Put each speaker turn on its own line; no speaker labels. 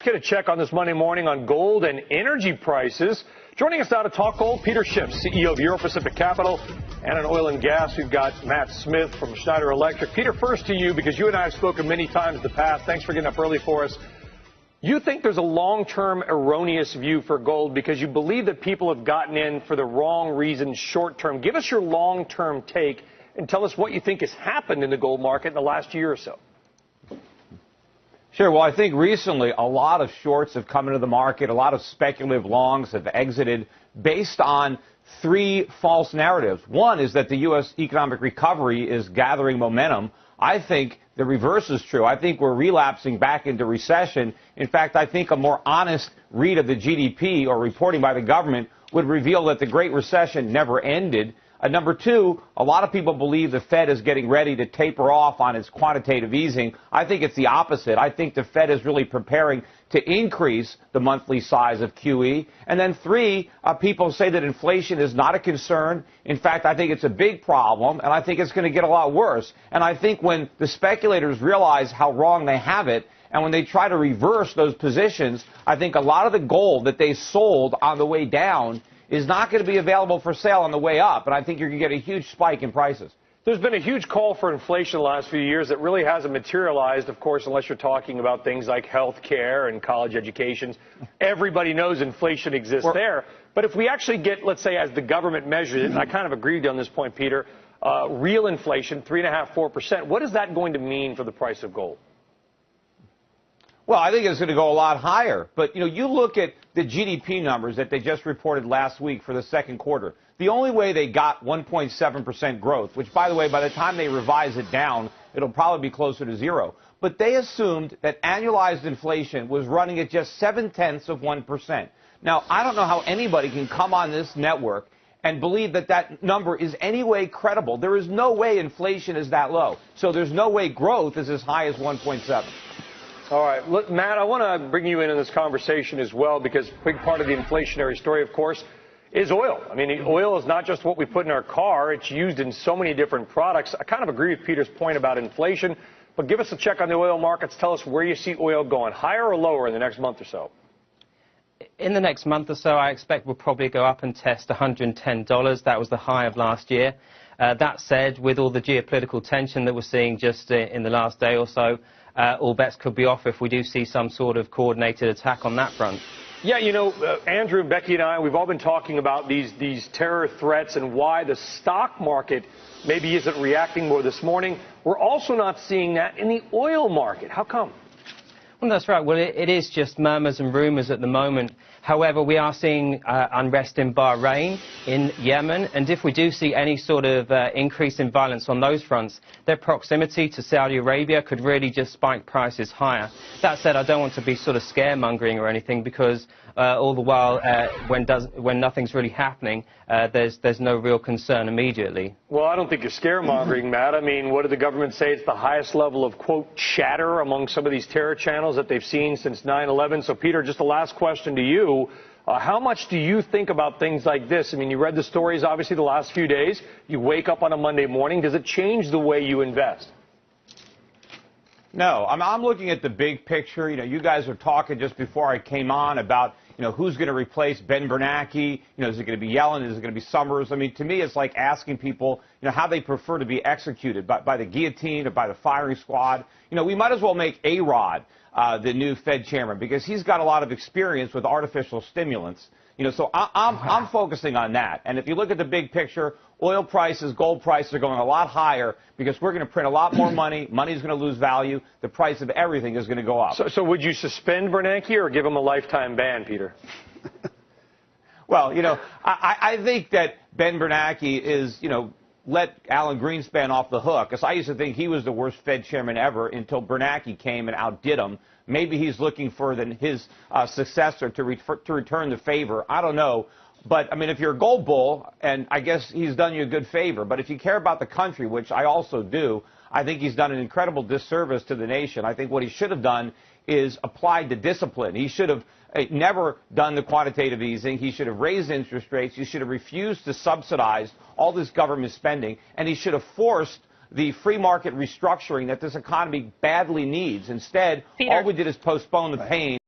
Get a check on this Monday morning on gold and energy prices. Joining us now to talk gold, Peter Schiff, CEO of Euro Pacific Capital, and on oil and gas, we've got Matt Smith from Schneider Electric. Peter, first to you, because you and I have spoken many times in the past. Thanks for getting up early for us. You think there's a long-term erroneous view for gold because you believe that people have gotten in for the wrong reasons short-term. Give us your long-term take and tell us what you think has happened in the gold market in the last year or so.
Sure. Well, I think recently a lot of shorts have come into the market. A lot of speculative longs have exited based on three false narratives. One is that the U.S. economic recovery is gathering momentum. I think the reverse is true. I think we're relapsing back into recession. In fact, I think a more honest read of the GDP or reporting by the government would reveal that the Great Recession never ended. Number two, a lot of people believe the Fed is getting ready to taper off on its quantitative easing. I think it's the opposite. I think the Fed is really preparing to increase the monthly size of QE. And then three, people say that inflation is not a concern. In fact, I think it's a big problem, and I think it's going to get a lot worse. And I think when the speculators realize how wrong they have it, and when they try to reverse those positions, I think a lot of the gold that they sold on the way down is not going to be available for sale on the way up, and I think you're going to get a huge spike in prices.
There's been a huge call for inflation the last few years that really hasn't materialized, of course, unless you're talking about things like health care and college education. Everybody knows inflation exists there. But if we actually get, let's say, as the government measures it, and I kind of agreed on this point, Peter, real inflation, 3.5%, 4%, what is that going to mean for the price of gold?
Well, I think it's going to go a lot higher. But, you look at the GDP numbers that they just reported last week for the second quarter. The only way they got 1.7% growth, which, by the way, by the time they revise it down, it'll probably be closer to zero. But they assumed that annualized inflation was running at just 0.7%. Now, I don't know how anybody can come on this network and believe that that number is any way credible. There is no way inflation is that low. So there's no way growth is as high as 1.7.
All right. Look, Matt, I want to bring you in on this conversation as well because a big part of the inflationary story, of course, is oil. I mean, oil is not just what we put in our car. It's used in so many different products. I kind of agree with Peter's point about inflation, but give us a check on the oil markets. Tell us where you see oil going, higher or lower in the next month or so.
In the next month or so, I expect we'll probably go up and test $110. That was the high of last year. That said, with all the geopolitical tension that we're seeing just in the last day or so, all bets could be off if we do see some sort of coordinated attack on that front.
Yeah, Andrew, Becky, and I, we've all been talking about these terror threats and why the stock market maybe isn't reacting more this morning. We're also not seeing that in the oil market. How come?
Well, that's right. Well, it is just murmurs and rumors at the moment. However, we are seeing unrest in Bahrain, in Yemen, and if we do see any sort of increase in violence on those fronts, their proximity to Saudi Arabia could really just spike prices higher. That said, I don't want to be sort of scaremongering or anything because all the while, when nothing's really happening, there's no real concern immediately.
Well, I don't think you're scaremongering, Matt. I mean, what did the government say? It's the highest level of, quote, chatter among some of these terror channels that they've seen since 9/11. So, Peter, just the last question to you. How much do you think about things like this? I mean, you read the stories, obviously, the last few days. You wake up on a Monday morning. Does it change the way you invest?
No, I'm looking at the big picture. You guys were talking just before I came on about, who's going to replace Ben Bernanke. Is it going to be Yellen? Is it going to be Summers? I mean, to me, it's like asking people, how they prefer to be executed, by the guillotine or by the firing squad. We might as well make A-Rod the new Fed chairman because he's got a lot of experience with artificial stimulants. So I'm focusing on that. And if you look at the big picture, oil prices, gold prices are going a lot higher because we're going to print a lot more money. Money's going to lose value. The price of everything is going to go up.
So would you suspend Bernanke or give him a lifetime ban, Peter?
Well, I think that Ben Bernanke is, let Alan Greenspan off the hook. Because I used to think he was the worst Fed chairman ever until Bernanke came and outdid him. Maybe he's looking for his successor to return the favor. I don't know. But, I mean, if you're a gold bull, and I guess he's done you a good favor, but if you care about the country, which I also do, I think he's done an incredible disservice to the nation. I think what he should have done is applied the discipline. He should have never done the quantitative easing. He should have raised interest rates. He should have refused to subsidize all this government spending, and he should have forced the free market restructuring that this economy badly needs. Instead, all we did is postpone the pain.